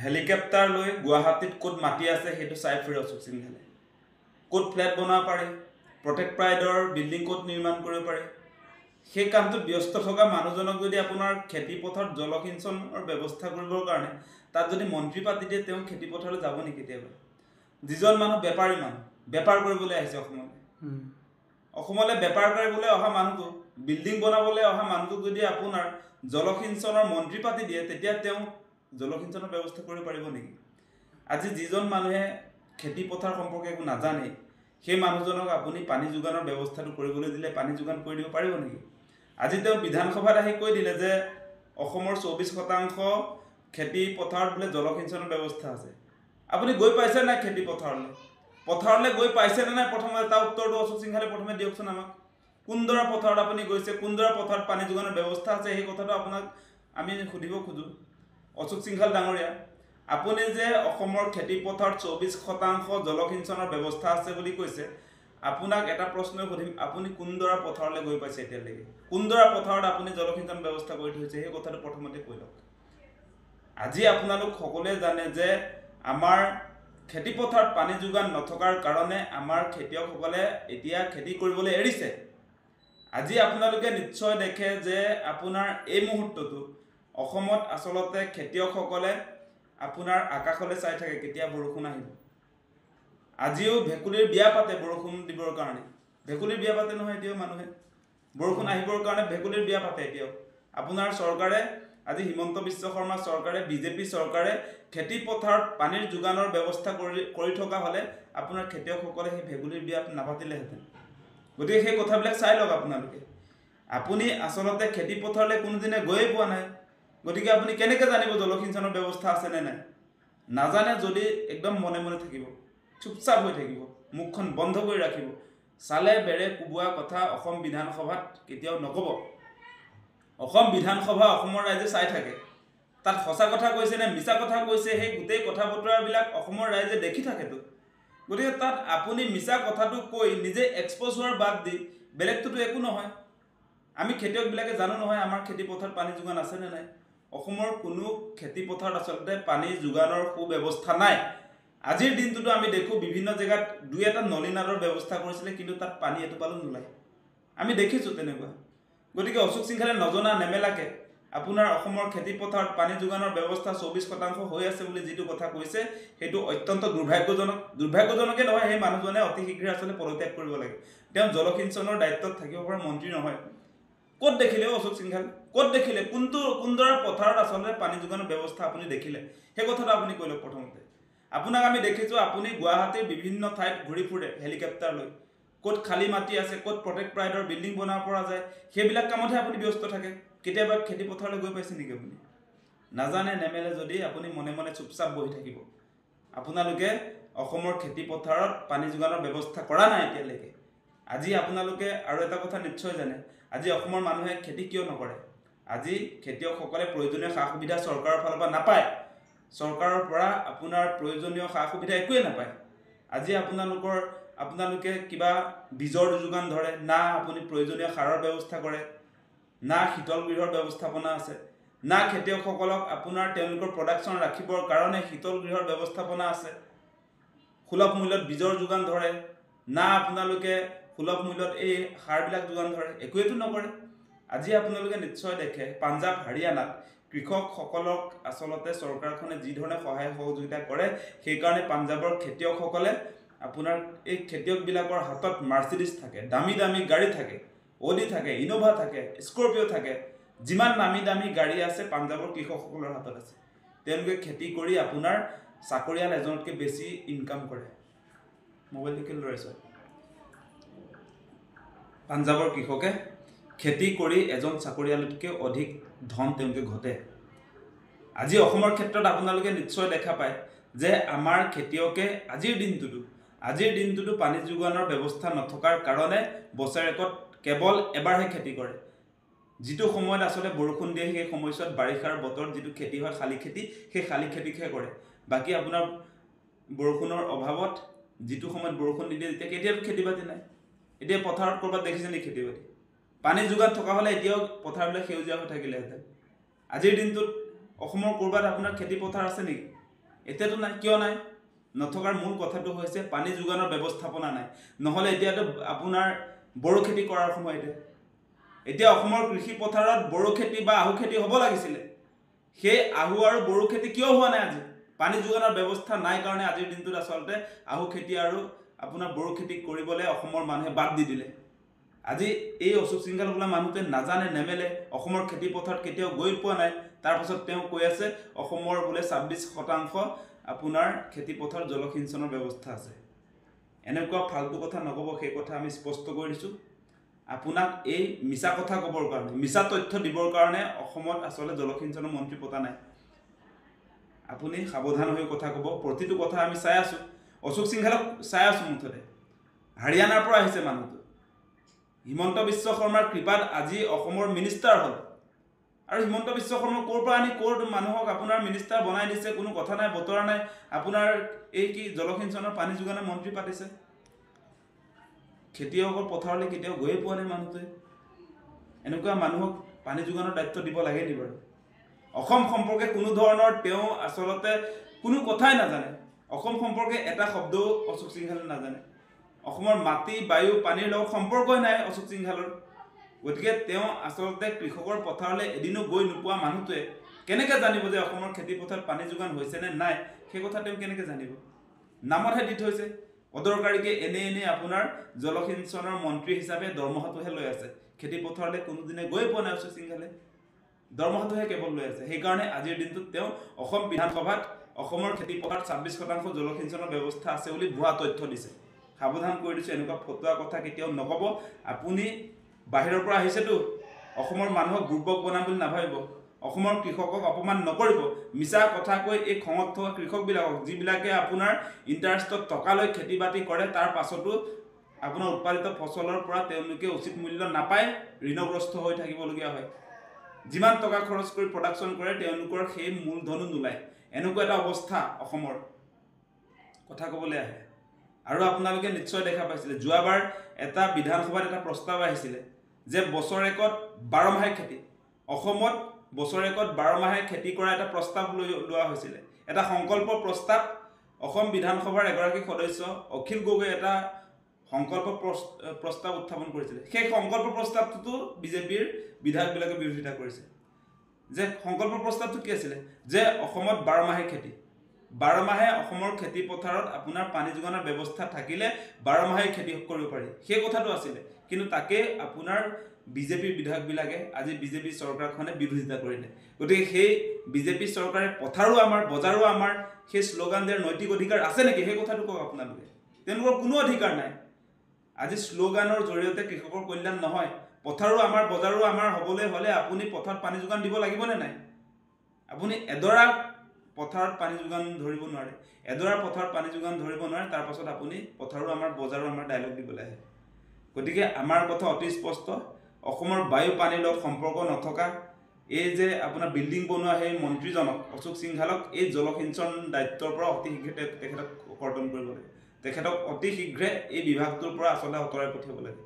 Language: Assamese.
হেলিকপ্টাৰ লৈ গুৱাহাটীত ক'ত মাটি আছে সেইটো চাই ফুৰে অশোক সিংহালে ক'ত ফ্লেট বনাব পাৰে প্ৰটেক্ট প্ৰাইডৰ বিল্ডিং ক'ত নিৰ্মাণ কৰিব পাৰে সেই কামটোত ব্যস্ত থকা মানুহজনক যদি আপোনাৰ খেতি পথাৰত জলসিঞ্চনৰ ব্যৱস্থা কৰিবৰ কাৰণে তাত যদি মন্ত্ৰী পাতি দিয়ে তেওঁ খেতি পথাৰলৈ যাব নেকি কেতিয়াবা যিজন মানুহ বেপাৰী মানুহ বেপাৰ কৰিবলৈ আহিছে অসমলৈ বেপাৰ কৰিবলৈ অহা মানুহটো বিল্ডিং বনাবলৈ অহা মানুহটোক যদি আপোনাৰ জলসিঞ্চনৰ মন্ত্ৰী পাতি দিয়ে তেতিয়া তেওঁ জলসিঞ্চনৰ ব্যৱস্থা কৰিব পাৰিব নেকি আজি যিজন মানুহে খেতি পথাৰ সম্পৰ্কে একো নাজানে সেই মানুহজনক আপুনি পানী যোগানৰ ব্যৱস্থাটো কৰিবলৈ দিলে পানী যোগান কৰি দিব পাৰিব নেকি আজি তেওঁ বিধানসভাত আহি কৈ দিলে যে অসমৰ 24% খেতি পথাৰত বোলে জলসিঞ্চনৰ ব্যৱস্থা আছে আপুনি গৈ পাইছে না খেতি পথাৰলৈ গৈ পাইছে না প্ৰথমে তাৰ উত্তৰটো অশোক সিংহালে প্ৰথমে দিয়কচোন আমাক কোনদৰা পথাৰত আপুনি গৈছে কোনদৰা পথাৰত পানী যোগানৰ ব্যৱস্থা আছে সেই কথাটো আপোনাক আমি সুধিব খুজো অশোক সিংহাল ডাঙৰীয়া আপুনি যে অসমৰ খেতি পথাৰত 24% জলসিঞ্চনৰ ব্যৱস্থা আছে বুলি কৈছে আপোনাক এটা প্ৰশ্ন সুধিম আপুনি কোনদৰা পথাৰলৈ গৈ পাইছে এতিয়ালৈকে কোনদৰা পথাৰত আপুনি জলসিঞ্চন ব্যৱস্থা কৰি থৈছে সেই কথাটো প্ৰথমতে কৈ লওক আজি আপোনালোক সকলোৱে জানে যে আমাৰ খেতি পথাৰত পানী যোগান নথকাৰ কাৰণে আমাৰ খেতিয়কসকলে এতিয়া খেতি কৰিবলৈ এৰিছে আজি আপোনালোকে নিশ্চয় দেখে যে আপোনাৰ এই মুহূৰ্তটো অসমত আসলতে খেতিয়কসকলে আপোনাৰ আকাশলৈ চাই থাকে কেতিয়া বৰষুণ আহিব আজিও ভেকুলীৰ বিয়া পাতে বৰষুণ দিবৰ কাৰণে ভেকুলীৰ বিয়া পাতে নহয় এতিয়াও মানুহে বৰষুণ আহিবৰ কাৰণে ভেকুলীৰ বিয়া পাতে এতিয়াও আপোনাৰ চৰকাৰে আজি হিমন্ত বিশ্ব শৰ্মা চৰকাৰে বিজেপি চৰকাৰে খেতি পথাৰত পানীৰ যোগানৰ ব্যৱস্থা কৰি থকা হলে আপোনাৰ খেতিয়কসকলে সেই ভেকুলীৰ বিয়া নাপাতিলেহেঁতেন গতিকে সেই কথাবিলাক চাই লওক আপোনালোকে আপুনি আসলতে খেতি পথাৰলৈ কোনোদিনে গৈয়ে পোৱা নাই গতিকে আপুনি কেনেকৈ জানিব জলসিঞ্চনৰ ব্যৱস্থা আছে নে নাই নাজানে যদি একদম মনে মনে থাকিব চুপচাপ হৈ থাকিব মুখখন বন্ধ কৰি ৰাখিব চালে বেৰে কুবোৱা কথা অসম বিধানসভাত কেতিয়াও নকব অসম বিধানসভা অসমৰ ৰাইজে চাই থাকে তাত সঁচা কথা কৈছে নে মিছা কথা কৈছে সেই গোটেই কথা বতৰাবিলাক অসমৰ ৰাইজে দেখি থাকেতো গতিকে তাত আপুনি মিছা কথাটো কৈ নিজে এক্সপ'জ হোৱাৰ বাদ দি বেলেগটোতো একো নহয় আমি খেতিয়কবিলাকে জানো নহয় আমাৰ খেতি পথাৰত পানী যোগান আছে নে নাই অসমৰ কোনো খেতি পথাৰত আসলতে পানী যোগানৰ সুব্যৱস্থা নাই আজিৰ দিনটোতো আমি দেখো বিভিন্ন জেগাত দুই এটা নলীনালৰ ব্যৱস্থা কৰিছিলে কিন্তু তাত পানী এটোপালো নোলায় আমি দেখিছো তেনেকুৱা গতিকে অশোক সিংহালে নজনা নেমেলাকে আপোনাৰ অসমৰ খেতি পথাৰত পানী যোগানৰ ব্যৱস্থা 24% হৈ আছে বুলি যেটো কথা কৈছে হেতু অত্যন্ত দুৰ্ভাগ্যজনকে নহয় সেই মানুহজনে অতি শীঘ্ৰে আসলে পদত্যাগ কৰিব লাগে তেওঁ জলসিঞ্চনৰ দায়িত্বত থাকিব পৰা মন্ত্ৰী নহয় ক'ত দেখিলে অশোক সিংহাল ক'ত দেখিলে কোনদৰা পথাৰত আসলে পানী যোগানৰ ব্যৱস্থা আপুনি দেখিলে সেই কথাটো আপুনি কৈ লওক প্ৰথমতে আপোনাক আমি দেখিছো আপুনি গুৱাহাটীৰ বিভিন্ন ঠাইত ঘূৰি ফুৰে হেলিকপ্টাৰ লৈ ক'ত খালি মাটি আছে ক'ত প্ৰটেক্ট প্ৰাইডৰ বিল্ডিং বনাব পৰা যায় সেইবিলাক কামতহে আপুনি ব্যস্ত থাকে কেতিয়াবা খেতি পথাৰলৈ গৈ পাইছে নেকি আপুনি নাজানে নেমেলে যদি আপুনি মনে মনে চুপচাপ বহি থাকিব আপোনালোকে অসমৰ খেতি পথাৰত পানী যোগানৰ ব্যৱস্থা কৰা নাই এতিয়ালৈকে আজি আপোনালোকে আৰু এটা কথা নিশ্চয় জানে আজি অসমৰ মানুহে খেতি কিয় নকৰে আজি খেতিয়কসকলে প্ৰয়োজনীয় সা-সুবিধা চৰকাৰৰ ফালৰ পৰা নাপায় চৰকাৰৰ পৰা আপোনাৰ প্ৰয়োজনীয় সা-সুবিধা একোৱে নাপায় আজি আপোনালোকে কিবা বীজৰ যোগান ধৰে না আপুনি প্ৰয়োজনীয় সাৰৰ ব্যৱস্থা কৰে না শীতল গৃহৰ ব্যৱস্থাপনা আছে না খেতিয়কসকলক আপোনাৰ তেওঁলোকৰ প্ৰডাকচন ৰাখিবৰ কাৰণে শীতল গৃহৰ ব্যৱস্থাপনা আছে সুলভ মূল্যত বীজৰ যোগান ধৰে না আপোনালোকে সুলভ মূল্যত এই সাৰবিলাক যোগান ধৰে একোৱেটো নকৰে আজি আপোনালোকে নিশ্চয় দেখে পাঞ্জাব হাৰিয়ানাত কৃষকসকলক আসলতে চৰকাৰখনে যি ধৰণে সহায় সহযোগিতা কৰে সেই কাৰণে পাঞ্জাবৰ খেতিয়কসকলে আপোনাৰ এই খেতিয়কবিলাকৰ হাতত মাৰ্সিডিজ থাকে দামী গাড়ী থাকে অডি থাকে ইনোভা থাকে স্কৰপিঅ থাকে যিমান দামী গাড়ী আছে পাঞ্জাবৰ কৃষকসকলৰ হাতত আছে তেওঁলোকে খেতি কৰি আপোনাৰ চাকৰিয়াল এজনতকৈ বেছি ইনকাম কৰে মোবাইল কিল ৰৈছে পাঞ্জাবৰ কৃষকে খেতি কৰি এজন চাকৰিয়ালতকৈ অধিক ধন তেওঁলোকে ঘটে আজি অসমৰ ক্ষেত্ৰত আপোনালোকে নিশ্চয় দেখা পায় যে আমাৰ খেতিয়কে আজিৰ দিনটোতো পানী যোগানৰ ব্যৱস্থা নথকাৰ কাৰণে বছৰেকত কেৱল এবাৰহে খেতি কৰে যেটো সময়ত আসলে বৰষুণ দিয়ে সেই সময়ছোৱাত বাৰিষাৰ বতৰ যেটো খেতি হয় খালি খেতি সেই খালি খেতিহে কৰে বাকি আপোনাৰ বৰষুণৰ অভাৱত যেটো সময়ত বৰষুণ নিদিয়ে তেতিয়া কেতিয়াও খেতিবাতি নাই এতিয়া পথাৰত কৰবাত দেখিছে নি খেতিবাতি পানী যোগান থকা হলে এতিয়াও পথাৰবিলাক সেউজীয়া হৈ থাকিলেহেঁতেন আজিৰ দিনটোত অসমৰ কৰবাত আপোনাৰ খেতি পথাৰ আছে নেকি এতিয়াতো নাই। কিয় নাই? নথকাৰ মূল কথাটো হৈছে পানী যোগানৰ ব্যৱস্থাপনা নাই। নহ'লে এতিয়াতো আপোনাৰ বড়ো খেতি কৰাৰ সময় এতিয়া অসমৰ কৃষি পথাৰত বড়ো খেতি বা আহু খেতি হ'ব লাগিছিলে। সেই আহু আৰু বড়ো খেতি কিয় হোৱা নাই আজি? পানী যোগানৰ ব্যৱস্থা নাই কাৰণে আজিৰ দিনটোত আচলতে আহু খেতি আৰু আপোনাৰ বড়ো খেতি কৰিবলৈ অসমৰ মানুহে বাদ দি দিলে। আজি এই অশোক সিংঘাল বোলা মানুহটোৱে নাজানে নেমেলে, অসমৰ খেতি পথাৰত কেতিয়াও গৈ পোৱা নাই। তাৰপাছত তেওঁ কৈ আছে অসমৰ বোলে 26% আপোনাৰ খেতি পথাৰত জলসিঞ্চনৰ ব্যৱস্থা আছে। এনেকুৱা ফাল্টু কথা নক'ব, সেই কথা আমি স্পষ্ট কৰি দিছোঁ। আপোনাক এই মিছা কথা ক'বৰ কাৰণে, মিছা তথ্য দিবৰ কাৰণে অসমত আচলতে জলসিঞ্চনৰ মন্ত্ৰী পতা নাই। আপুনি সাৱধান হৈ কথা ক'ব। প্ৰতিটো কথা আমি চাই আছোঁ, অশোক সিংঘালক চাই আছোঁ। মুঠতে হাৰিয়ানাৰ পৰা আহিছে মানুহটো, হিমন্ত বিশ্ব শৰ্মাৰ কৃপাত আজি অসমৰ মিনিষ্টাৰ হ'ল। আৰু হিমন্ত বিশ্ব শৰ্মা ক'ৰ পৰা আনি ক'ৰ মানুহক আপোনাৰ মিনিষ্টাৰ বনাই দিছে, কোনো কথা নাই বতৰা নাই। আপোনাৰ এই কি জলসিঞ্চনৰ পানী যোগানৰ মন্ত্ৰী পাতিছে। খেতিয়কৰ পথাৰলৈ কেতিয়াও গৈয়ে পোৱা নাই মানুহটোৱে। এনেকুৱা মানুহক পানী যোগানৰ দায়িত্ব দিব লাগে নি বাৰু? অসম সম্পৰ্কে কোনো ধৰণৰ তেওঁ আচলতে কোনো কথাই নাজানে। অসম সম্পৰ্কে এটা শব্দও অশোক সিংঘালে নাজানে। অসমৰ মাটি, বায়ু, পানীৰ লগত সম্পৰ্কই নাই অশোক সিংঘালৰ। গতিকে তেওঁ আচলতে কৃষকৰ পথাৰলৈ এদিনো গৈ নোপোৱা মানুহটোৱে কেনেকৈ জানিব যে অসমৰ খেতি পথাৰত পানী যোগান হৈছে নে নাই? সেই কথা তেওঁ কেনেকৈ জানিব? নামতহে দি থৈছে। অদৰকাৰীকে এনে আপোনাৰ জলসিঞ্চনৰ মন্ত্ৰী হিচাপে দৰমহাটোহে লৈ আছে। খেতি পথাৰলৈ কোনোদিনে গৈ পোৱা নাই অশোক সিংঘালে, দৰমহাটোহে কেৱল লৈ আছে। সেইকাৰণে আজিৰ দিনটোত তেওঁ অসম বিধানসভাত অসমৰ খেতি পথাৰত 26% জলসিঞ্চনৰ ব্যৱস্থা আছে বুলি ভুৱা তথ্য দিছে। সাৱধান কৰি দিছোঁ, এনেকুৱা ফটোৱা কথা কেতিয়াও নক'ব। আপুনি বাহিৰৰ পৰা আহিছেতো, অসমৰ মানুহক দুৰ্বল বনাম বুলি নাভাবিব। অসমৰ কৃষকক অপমান নকৰিব। মিছা কথা কৈ এই খঙত থকা কৃষকবিলাকক, যিবিলাকে আপোনাৰ ইণ্টাৰেষ্টত টকা লৈ খেতি বাতি কৰে, তাৰ পাছতো আপোনাৰ উৎপাদিত ফচলৰ পৰা তেওঁলোকে উচিত মূল্য নাপায়, ঋণগ্ৰস্ত হৈ থাকিবলগীয়া হয়। যিমান টকা খৰচ কৰি প্ৰডাকশ্যন কৰে, তেওঁলোকৰ সেই মূলধনো নোলায়। এনেকুৱা এটা অৱস্থা অসমৰ। কথা ক'বলৈ আহে। আৰু আপোনালোকে নিশ্চয় দেখা পাইছিলে, যোৱাবাৰ এটা বিধানসভাত এটা প্ৰস্তাৱ আহিছিলে যে বছৰেকত 12 মাহে খেতি। অসমত বছৰেকত 12 মাহে খেতি কৰা এটা প্ৰস্তাৱ লোৱা হৈছিলে। এটা সংকল্প প্ৰস্তাৱ। অসম বিধানসভাৰ এগৰাকী সদস্য অখিল গগৈয়ে এটা সংকল্প প্ৰস্তাৱ উত্থাপন কৰিছিলে। সেই সংকল্প প্ৰস্তাৱটোতো বিজেপিৰ বিধায়কবিলাকে বিৰোধিতা কৰিছে। যে সংকল্প প্ৰস্তাৱটো কি আছিলে? যে অসমত 12 মাহে খেতি। 12 মাহে অসমৰ খেতি পথাৰত আপোনাৰ পানী যোগানৰ ব্যৱস্থা থাকিলে 12 মাহে খেতি কৰিব পাৰি, সেই কথাটো আছিলে। কিন্তু তাকে আপোনাৰ বিজেপিৰ বিধায়কবিলাকে আজি বিজেপি চৰকাৰখনে বিৰোধিতা কৰিলে। গতিকে সেই বিজেপি চৰকাৰে পথাৰো আমাৰ, বজাৰো আমাৰ, সেই শ্লোগান দিয়াৰ নৈতিক অধিকাৰ আছে নেকি? সেই কথাটো কওক আপোনালোকে। তেওঁলোকৰ কোনো অধিকাৰ নাই। আজি শ্লোগানৰ জৰিয়তে কৃষকৰ কল্যাণ নহয়। পথাৰো আমাৰ, বজাৰো আমাৰ হ'বলৈ হ'লে আপুনি পথাৰত পানী যোগান দিব লাগিবনে নাই? আপুনি এডৰা পথাৰত পানী যোগান ধৰিব নোৱাৰে, এডৰা পথাৰত পানী যোগান ধৰিব নোৱাৰে, তাৰ পাছত আপুনি পথাৰো আমাৰ, বজাৰো আমাৰ ডায়লগ দিবলৈ আহে। গতিকে আমাৰ কথা অতি স্পষ্ট। অসমৰ বায়ু পানীৰ লগত সম্পৰ্ক নথকা এই যে আপোনাৰ বিল্ডিং বনোৱা সেই মন্ত্ৰীজনক, অশোক সিংঘালক, এই জলসিঞ্চন দায়িত্বৰ পৰা অতি শীঘ্ৰে তেখেতক কৰ্তন কৰিব লাগে। তেখেতক অতি শীঘ্ৰে এই বিভাগটোৰ পৰা আচলতে আঁতৰাই পঠিয়াব লাগে।